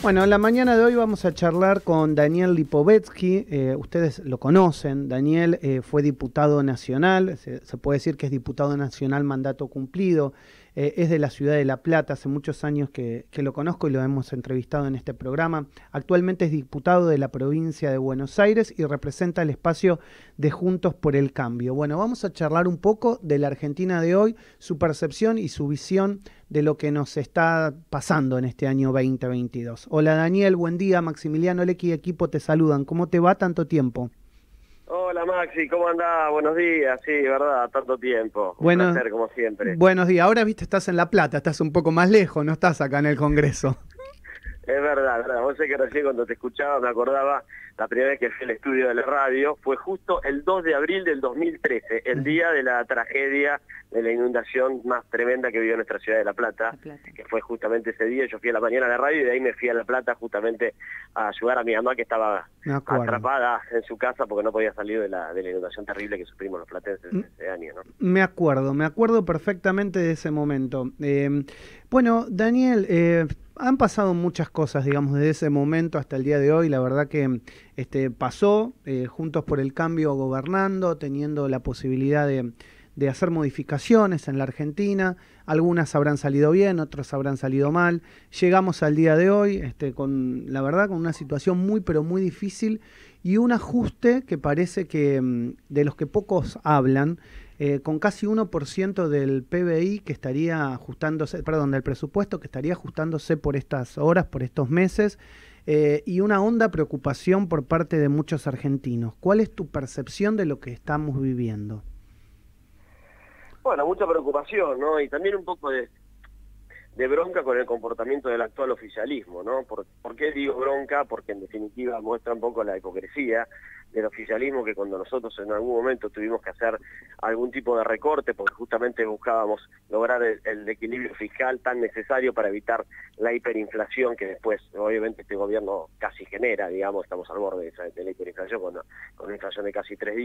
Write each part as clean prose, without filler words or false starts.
Bueno, en la mañana de hoy vamos a charlar con Daniel Lipovetsky. Ustedes lo conocen. Daniel fue diputado nacional, se puede decir que es diputado nacional mandato cumplido. Es de la ciudad de La Plata, hace muchos años que lo conozco y lo hemos entrevistado en este programa. Actualmente es diputado de la provincia de Buenos Aires y representa el espacio de Juntos por el Cambio. Bueno, vamos a charlar un poco de la Argentina de hoy, su percepción y su visión de lo que nos está pasando en este año 2022. Hola Daniel, buen día. Maximiliano Lecky y equipo te saludan. ¿Cómo te va tanto tiempo? Hola Maxi, ¿cómo andás? Buenos días, sí, verdad, tanto tiempo. Un placer, como siempre. Buenos días. Ahora, viste, estás en La Plata, estás un poco más lejos, no estás acá en el Congreso. Es verdad, verdad. Vos sé que recién cuando te escuchaba me acordaba la primera vez que fui al estudio de la radio, fue justo el 2 de abril del 2013, el día de la tragedia de la inundación más tremenda que vivió nuestra ciudad de La Plata, que fue justamente ese día. Yo fui a la mañana a la radio y de ahí me fui a La Plata justamente a ayudar a mi mamá que estaba atrapada en su casa porque no podía salir de la inundación terrible que sufrimos los platenses ese año, ¿no? Me acuerdo perfectamente de ese momento. Bueno, Daniel, han pasado muchas cosas, digamos, desde ese momento hasta el día de hoy. La verdad que pasó Juntos por el Cambio gobernando, teniendo la posibilidad de hacer modificaciones en la Argentina. Algunas habrán salido bien, otras habrán salido mal. Llegamos al día de hoy la verdad, con una situación muy, pero muy difícil y un ajuste que parece que de los que pocos hablan, con casi 1% del PBI que estaría ajustándose, perdón, del presupuesto que estaría ajustándose por estas horas, por estos meses, y una honda preocupación por parte de muchos argentinos. ¿Cuál es tu percepción de lo que estamos viviendo? Bueno, mucha preocupación, ¿no? Y también un poco de bronca con el comportamiento del actual oficialismo, ¿no? ¿Por qué digo bronca? Porque en definitiva muestra un poco la hipocresía del oficialismo, que cuando nosotros en algún momento tuvimos que hacer algún tipo de recorte porque justamente buscábamos lograr el equilibrio fiscal tan necesario para evitar la hiperinflación que después obviamente este gobierno casi genera, digamos, estamos al borde de la hiperinflación con una inflación de casi 3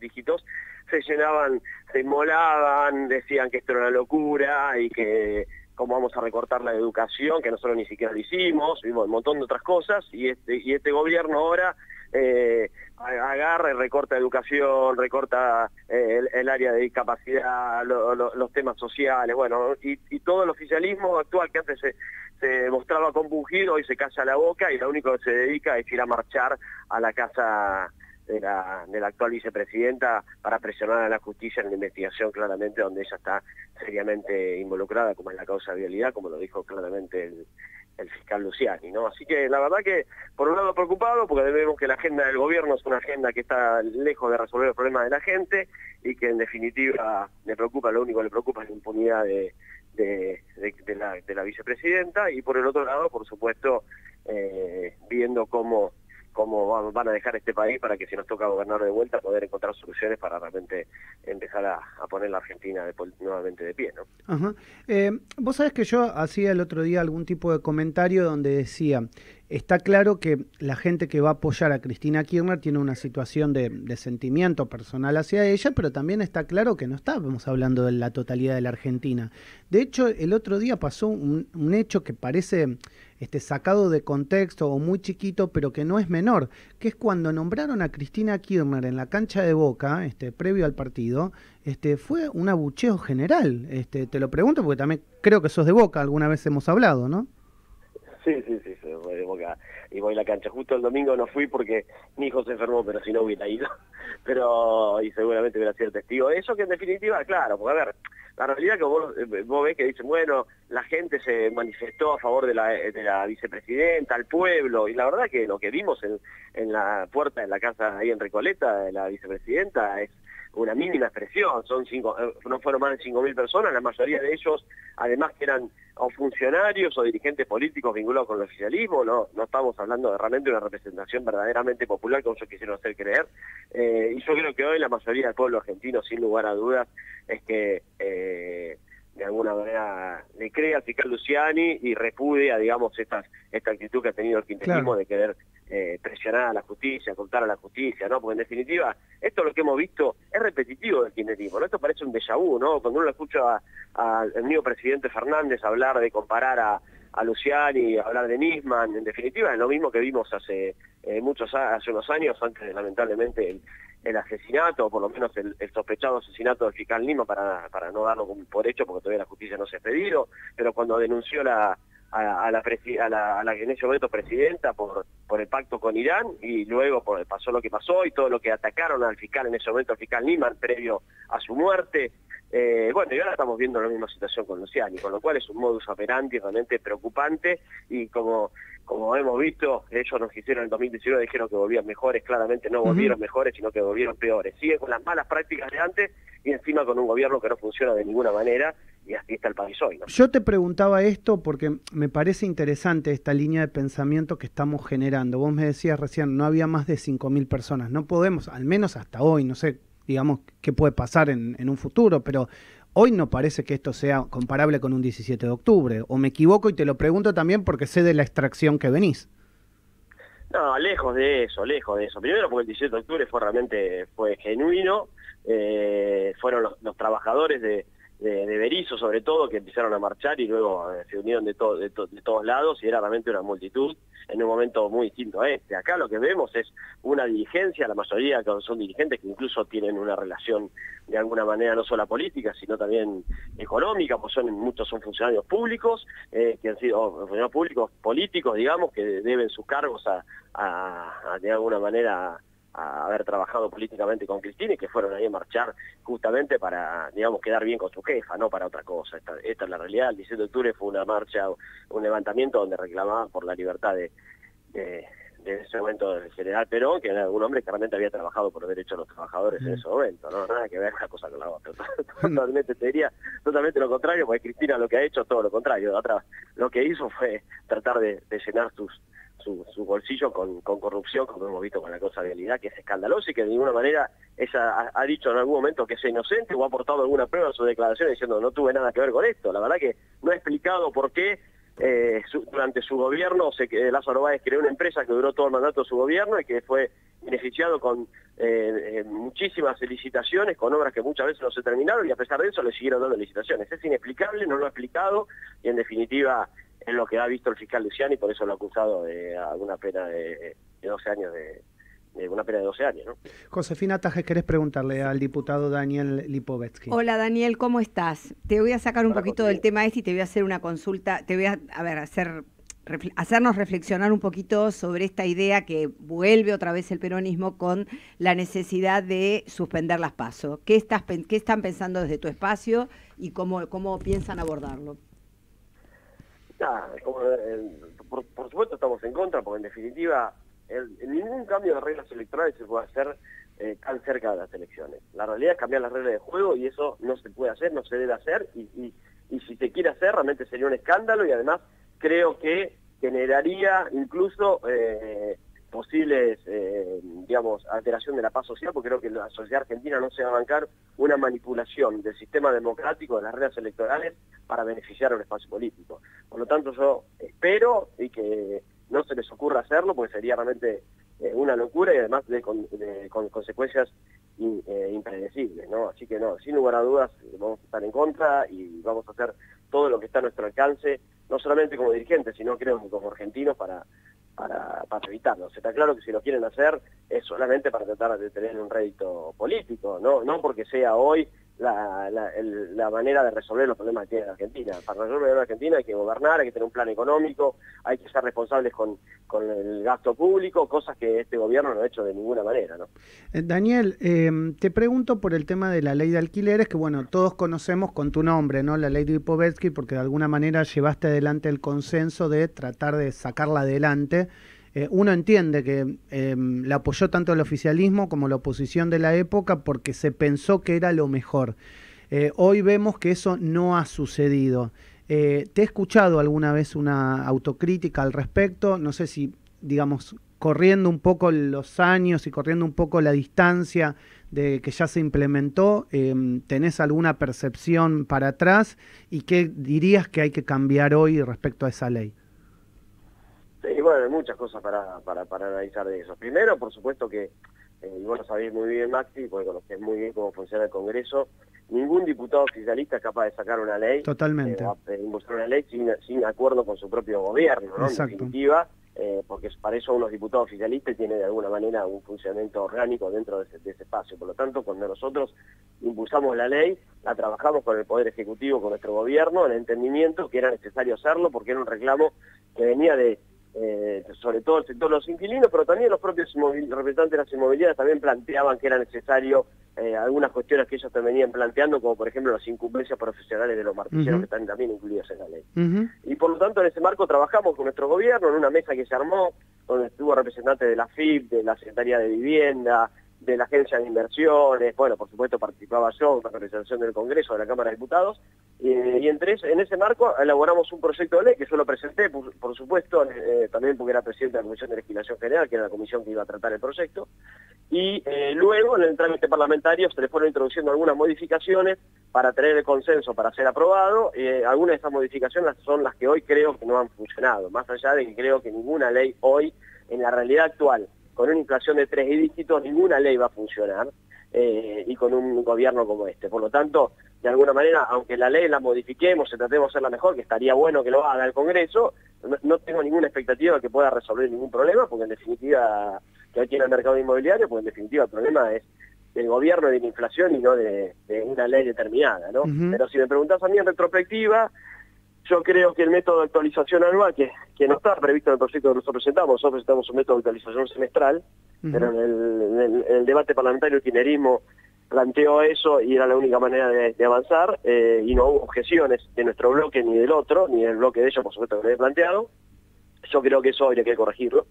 dígitos, se llenaban, se inmolaban, decían que esto era una locura y que cómo vamos a recortar la educación, que nosotros ni siquiera lo hicimos, vimos un montón de otras cosas, y este gobierno ahora agarra y recorta educación, recorta el área de discapacidad, los temas sociales, bueno, y todo el oficialismo actual que antes se mostraba compungido, hoy se calla la boca y lo único que se dedica es ir a marchar a la casa de la actual vicepresidenta para presionar a la justicia en la investigación, claramente donde ella está seriamente involucrada, como es la causa de vialidad, como lo dijo claramente el fiscal Luciani, ¿no? Así que la verdad que por un lado preocupado porque vemos que la agenda del gobierno es una agenda que está lejos de resolver los problemas de la gente y que en definitiva lo único que le preocupa es la impunidad de la vicepresidenta, y por el otro lado, por supuesto, viendo cómo van a dejar este país para que si nos toca gobernar de vuelta poder encontrar soluciones para realmente empezar a poner la Argentina nuevamente de pie, ¿no? Ajá. Vos sabés que yo hacía el otro día algún tipo de comentario donde decía, está claro que la gente que va a apoyar a Cristina Kirchner tiene una situación de sentimiento personal hacia ella, pero también está claro que no estábamos hablando de la totalidad de la Argentina. De hecho, el otro día pasó un hecho que parece sacado de contexto o muy chiquito, pero que no es menor, que es cuando nombraron a Cristina Kirchner en la cancha de Boca, previo al partido, fue un abucheo general. Te lo pregunto porque también creo que sos de Boca, alguna vez hemos hablado, ¿no? Sí, voy de Boca y voy a la cancha. Justo el domingo no fui porque mi hijo se enfermó, pero si no hubiera ido. Y seguramente hubiera sido testigo de eso, que en definitiva, claro, porque a ver, la realidad que vos ves que dicen, bueno, la gente se manifestó a favor de la vicepresidenta, al pueblo, y la verdad que lo que vimos en la puerta de la casa ahí en Recoleta de la vicepresidenta es una mínima expresión, no fueron más de 5.000 personas, la mayoría de ellos, además que eran o funcionarios o dirigentes políticos vinculados con el oficialismo, no estamos hablando de realmente una representación verdaderamente popular como ellos quisieron hacer creer, y yo creo que hoy la mayoría del pueblo argentino, sin lugar a dudas, es que de alguna manera le cree al fiscal Luciani y repudia, digamos, esta actitud que ha tenido el kirchnerismo, claro, de querer presionar a la justicia, contar a la justicia, ¿no? Porque en definitiva, esto lo que hemos visto es repetitivo del kirchnerismo, ¿no? Esto parece un déjà vu, ¿no? Cuando uno lo escucha al mismo presidente Fernández hablar de comparar a Luciani, hablar de Nisman. En definitiva es lo mismo que vimos hace unos años, antes de lamentablemente el asesinato, o por lo menos el sospechado asesinato del fiscal Nisman, para no darlo por hecho, porque todavía la justicia no se ha expedido, pero cuando denunció a la que en ese momento presidenta por el pacto con Irán, y luego pasó lo que pasó y todo lo que atacaron al fiscal en ese momento, al fiscal Nisman, previo a su muerte. Bueno, y ahora estamos viendo la misma situación con Luciani, con lo cual es un modus operandi realmente preocupante, y como hemos visto, ellos nos hicieron en 2019, dijeron que volvían mejores, claramente no volvieron mejores, sino que volvieron peores. Siguen con las malas prácticas de antes y encima con un gobierno que no funciona de ninguna manera, y así está el país hoy, ¿no? Yo te preguntaba esto porque me parece interesante esta línea de pensamiento que estamos generando. Vos me decías recién, no había más de 5.000 personas. No podemos, al menos hasta hoy, no sé, digamos, qué puede pasar en un futuro, pero hoy no parece que esto sea comparable con un 17 de octubre. ¿O me equivoco? Y te lo pregunto también porque sé de la extracción que venís. No, lejos de eso, lejos de eso. Primero porque el 17 de octubre fue genuino, fueron los trabajadores de Berisso, sobre todo, que empezaron a marchar y luego se unieron de todos lados, y era realmente una multitud en un momento muy distinto a este. Acá lo que vemos es una dirigencia, la mayoría son dirigentes que incluso tienen una relación de alguna manera no solo política, sino también económica, pues muchos son funcionarios públicos, que han sido funcionarios públicos políticos, digamos, que deben sus cargos a de alguna manera a haber trabajado políticamente con Cristina, y que fueron ahí a marchar justamente para, digamos, quedar bien con su jefa, no para otra cosa. Esta es la realidad. El 17 de octubre fue una marcha, un levantamiento donde reclamaban por la libertad de ese momento del general Perón, que era un hombre que realmente había trabajado por los derechos de los trabajadores en ese momento, ¿no? Nada que ver una cosa con la otra. Totalmente, te diría, totalmente lo contrario, porque Cristina lo que ha hecho todo lo contrario. Lo que hizo fue tratar de llenar su bolsillo con corrupción, como hemos visto con la cosa de Realidad, que es escandalosa, y que de ninguna manera ella ha dicho en algún momento que es inocente, o ha aportado alguna prueba en su declaración diciendo no tuve nada que ver con esto. La verdad que no ha explicado por qué durante su gobierno Lázaro Báez creó una empresa que duró todo el mandato de su gobierno y que fue beneficiado con muchísimas licitaciones, con obras que muchas veces no se terminaron, y a pesar de eso le siguieron dando licitaciones. Es inexplicable, no lo ha explicado, y en definitiva es lo que ha visto el fiscal Luciani, por eso lo ha acusado de alguna pena de 12 años, de una pena de 12 años, ¿no? Josefina Tajes, ¿querés preguntarle al diputado Daniel Lipovetsky? Hola Daniel, ¿cómo estás? Te voy a sacar un poquito del tema y te voy a hacer una consulta, te voy a ver, hacernos reflexionar un poquito sobre esta idea que vuelve otra vez el peronismo con la necesidad de suspender las PASO. ¿Qué están pensando desde tu espacio y cómo piensan abordarlo? Por supuesto estamos en contra, porque en definitiva ningún cambio de reglas electorales se puede hacer tan cerca de las elecciones. La realidad es cambiar las reglas de juego, y eso no se puede hacer, no se debe hacer, y si se quiere hacer realmente sería un escándalo, y además creo que generaría incluso posibles, digamos, alteración de la paz social, porque creo que la sociedad argentina no se va a bancar una manipulación del sistema democrático, de las reglas electorales, para beneficiar a un espacio político. Por lo tanto, yo espero y que no se les ocurra hacerlo, porque sería realmente una locura, y además con consecuencias impredecibles, ¿no? Así que no, sin lugar a dudas vamos a estar en contra, y vamos a hacer todo lo que está a nuestro alcance, no solamente como dirigentes, sino creo que como argentinos, para evitarlo. Está claro que si lo quieren hacer es solamente para tratar de tener un rédito político, no porque sea hoy la manera de resolver los problemas que tiene la Argentina. Para resolver los problemas de Argentina hay que gobernar, hay que tener un plan económico, hay que ser responsables con el gasto público, cosas que este gobierno no ha hecho de ninguna manera, ¿no? Daniel, te pregunto por el tema de la ley de alquileres, que bueno, todos conocemos con tu nombre, ¿no? La ley de Lipovetsky, porque de alguna manera llevaste adelante el consenso de tratar de sacarla adelante. Uno entiende que la apoyó tanto el oficialismo como la oposición de la época, porque se pensó que era lo mejor. Hoy vemos que eso no ha sucedido. ¿Te he escuchado alguna vez una autocrítica al respecto? No sé si, digamos, corriendo un poco los años y corriendo un poco la distancia de que ya se implementó, ¿tenés alguna percepción para atrás? ¿Y qué dirías que hay que cambiar hoy respecto a esa ley? Sí, bueno, hay muchas cosas para analizar de eso. Primero, por supuesto que, y vos lo sabés muy bien, Maxi, porque conocés muy bien cómo funciona el Congreso, ningún diputado oficialista es capaz de sacar una ley, totalmente, impulsar una ley sin acuerdo con su propio gobierno, ¿no? Exacto. En definitiva, porque para eso unos diputados oficialistas tienen de alguna manera un funcionamiento orgánico dentro de ese espacio. Por lo tanto, cuando nosotros impulsamos la ley, la trabajamos con el Poder Ejecutivo, con nuestro gobierno, en el entendimiento que era necesario hacerlo porque era un reclamo que venía de sobre todo el sector de los inquilinos, pero también los propios representantes de las inmobiliarias también planteaban que era necesario algunas cuestiones que ellos también venían planteando, como por ejemplo las incumbencias profesionales de los martilleros que están también incluidas en la ley. Y por lo tanto en ese marco trabajamos con nuestro gobierno en una mesa que se armó, donde estuvo representantes de la FIP, de la Secretaría de Vivienda, de la Agencia de Inversiones, bueno, por supuesto participaba yo, una representación del Congreso, de la Cámara de Diputados, y en ese marco elaboramos un proyecto de ley que yo lo presenté, por supuesto, también porque era presidente de la Comisión de Legislación General, que era la comisión que iba a tratar el proyecto, y luego en el trámite parlamentario se le fueron introduciendo algunas modificaciones para tener el consenso para ser aprobado. Algunas de esas modificaciones son las que hoy creo que no han funcionado, más allá de que creo que ninguna ley hoy, en la realidad actual, con una inflación de 3 dígitos, ninguna ley va a funcionar, y con un gobierno como este. Por lo tanto, de alguna manera, aunque la ley la modifiquemos y tratemos de hacerla mejor, que estaría bueno que lo haga el Congreso, no tengo ninguna expectativa de que pueda resolver ningún problema, porque en definitiva, que hoy tiene el mercado inmobiliario, pues en definitiva el problema es del gobierno y de la inflación y no de una ley determinada, ¿no? Pero si me preguntás a mí en retrospectiva, yo creo que el método de actualización anual, que no está previsto en el proyecto que nosotros presentamos un método de actualización semestral, pero en el debate parlamentario el kirchnerismo planteó eso y era la única manera de avanzar, y no hubo objeciones de nuestro bloque ni del otro, ni del bloque de ellos, por supuesto, que lo había planteado. Yo creo que eso habría que corregirlo.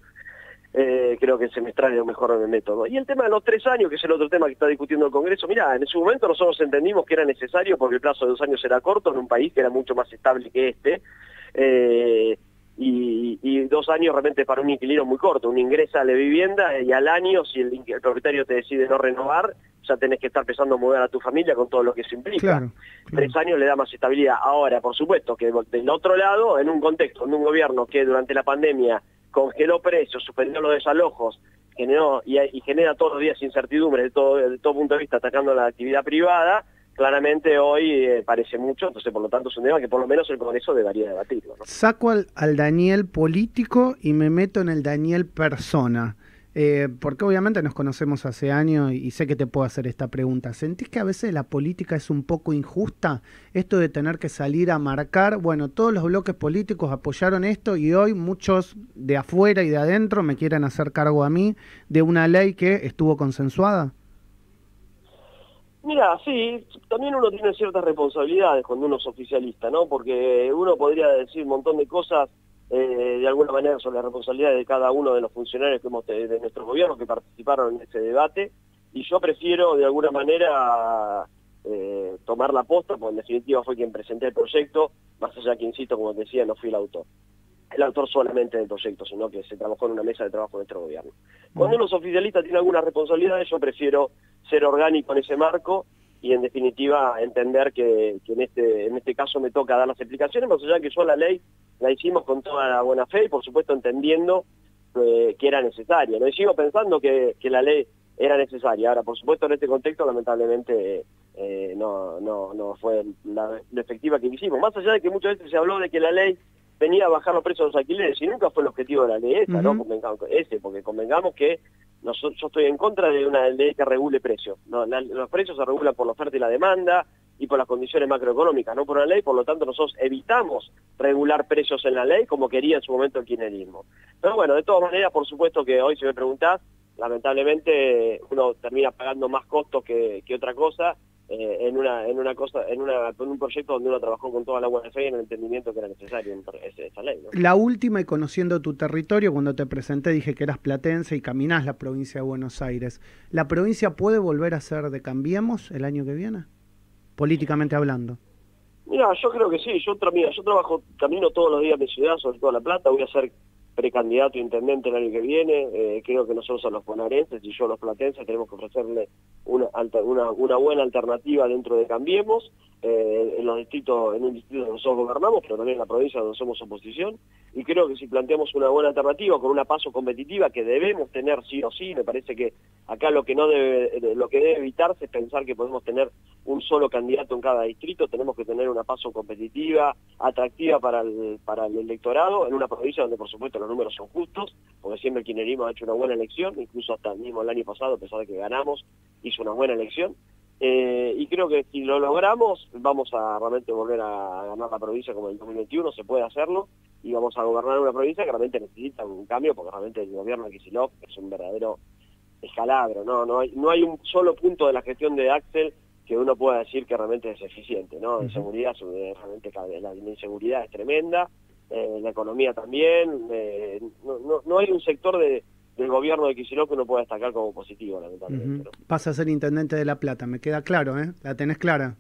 Creo que el semestral es lo mejor en el método. Y el tema de los 3 años, que es el otro tema que está discutiendo el Congreso, mirá, en su momento nosotros entendimos que era necesario porque el plazo de 2 años era corto en un país que era mucho más estable que este, y 2 años realmente para un inquilino muy corto. Uno ingresa a la vivienda y al año, si el propietario te decide no renovar, ya tenés que estar empezando a mudar a tu familia con todo lo que eso implica. Claro. 3 años le da más estabilidad. Ahora, por supuesto, que del otro lado, en un contexto, en un gobierno que durante la pandemia congeló precios, suspendió los desalojos, generó y genera todos los días incertidumbre de todo punto de vista atacando la actividad privada, claramente hoy parece mucho, entonces por lo tanto es un tema que por lo menos el Congreso debería debatirlo, ¿no? Saco al Daniel político y me meto en el Daniel persona. Porque obviamente nos conocemos hace años y sé que te puedo hacer esta pregunta. ¿Sentís que a veces la política es un poco injusta? Esto de tener que salir a marcar, bueno, todos los bloques políticos apoyaron esto y hoy muchos de afuera y de adentro me quieren hacer cargo a mí de una ley que estuvo consensuada. Mira, sí, también uno tiene ciertas responsabilidades cuando uno es oficialista, ¿no? Porque uno podría decir un montón de cosas de alguna manera sobre la responsabilidad de cada uno de los funcionarios de nuestro gobierno que participaron en ese debate, y yo prefiero de alguna manera tomar la posta, porque en definitiva fue quien presenté el proyecto, más allá que, insisto, como te decía, no fui el autor solamente del proyecto, sino que se trabajó en una mesa de trabajo de nuestro gobierno. Cuando uno es oficialista tiene algunas responsabilidades, yo prefiero ser orgánico en ese marco y en definitiva entender que en este caso me toca dar las explicaciones, más allá que yo la ley la hicimos con toda la buena fe y por supuesto entendiendo que era necesaria, ¿no? Y sigo pensando que la ley era necesaria. Ahora, por supuesto, en este contexto lamentablemente no fue la efectiva que hicimos, más allá de que muchas veces se habló de que la ley venía a bajar los precios de los alquileres y nunca fue el objetivo de la ley esa, ¿no? Porque convengamos que yo estoy en contra de una ley que regule precios. No, los precios se regulan por la oferta y la demanda y por las condiciones macroeconómicas, no por una ley. Por lo tanto, nosotros evitamos regular precios en la ley como quería en su momento el kirchnerismo. Pero bueno, de todas maneras, por supuesto que hoy, si me preguntás, lamentablemente uno termina pagando más costos que otra cosa en un proyecto donde uno trabajó con toda la buena fe y en el entendimiento que era necesario esa ley, ¿no? La última, y conociendo tu territorio, cuando te presenté dije que eras platense y caminás la provincia de Buenos Aires. ¿La provincia puede volver a ser de Cambiemos el año que viene? Políticamente hablando. Mira, yo creo que sí. Yo camino todos los días a mi ciudad, sobre todo a La Plata. Voy a ser precandidato a intendente el año que viene. Creo que nosotros a los bonaerenses y yo a los platenses tenemos que ofrecerle una buena alternativa dentro de Cambiemos, en un distrito donde nosotros gobernamos, pero también en la provincia donde somos oposición, y creo que si planteamos una buena alternativa con una paso competitiva que debemos tener sí o sí, me parece que Acá lo que debe evitarse es pensar que podemos tener un solo candidato en cada distrito. Tenemos que tener una PASO competitiva, atractiva para el electorado, en una provincia donde por supuesto los números son justos, porque siempre el kirchnerismo ha hecho una buena elección, incluso hasta mismo el año pasado, a pesar de que ganamos, hizo una buena elección. Y creo que si lo logramos, vamos a realmente volver a ganar la provincia como en el 2021, se puede hacerlo, y vamos a gobernar una provincia que realmente necesita un cambio, porque realmente el gobierno de Kicillof es un verdadero escalabro, no hay un solo punto de la gestión de Axel que uno pueda decir que realmente es eficiente, ¿no? En seguridad, realmente la inseguridad es tremenda, la economía también, no hay un sector del gobierno de Kicillof que uno pueda destacar como positivo, lamentablemente. ¿No? Vas a ser intendente de La Plata, me queda claro, ¿eh? ¿La tenés clara?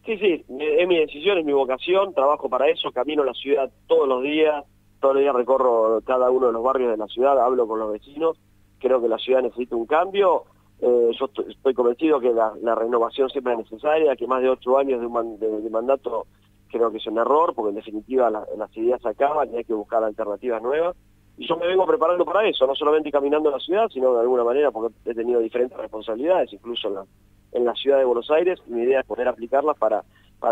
Sí, es mi decisión, es mi vocación, trabajo para eso, camino la ciudad todos los días recorro cada uno de los barrios de la ciudad, hablo con los vecinos, creo que la ciudad necesita un cambio, yo estoy convencido que la renovación siempre es necesaria, que más de 8 años de mandato creo que es un error, porque en definitiva las ideas se acaban y hay que buscar alternativas nuevas. Y yo me vengo preparando para eso, no solamente caminando en la ciudad, sino de alguna manera porque he tenido diferentes responsabilidades, incluso en la ciudad de Buenos Aires, y mi idea es poder aplicarlas para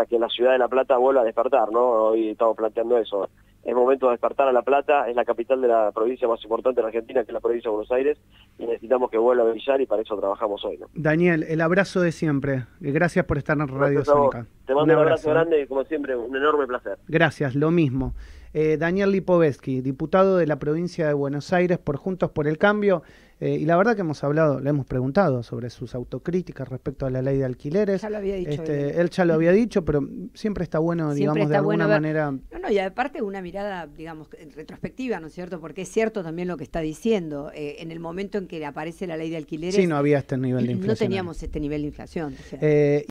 que la ciudad de La Plata vuelva a despertar, ¿no? Hoy estamos planteando eso. Es momento de despertar a La Plata, es la capital de la provincia más importante de la Argentina, que es la provincia de Buenos Aires, y necesitamos que vuelva a brillar y para eso trabajamos hoy, ¿no? Daniel, el abrazo de siempre. Gracias por estar en Radio Sónica. Te mando un abrazo grande y como siempre, un enorme placer. Gracias, lo mismo. Daniel Lipovetsky, diputado de la provincia de Buenos Aires por Juntos por el Cambio, y la verdad que le hemos preguntado sobre sus autocríticas respecto a la ley de alquileres. Ya lo había dicho. Él ya lo había dicho, pero siempre está bueno, digamos, de alguna manera... No, y aparte una mirada, digamos, retrospectiva, ¿no es cierto? Porque es cierto también lo que está diciendo. En el momento en que aparece la ley de alquileres... Sí, no había este nivel de inflación. No teníamos este nivel de inflación. O sea.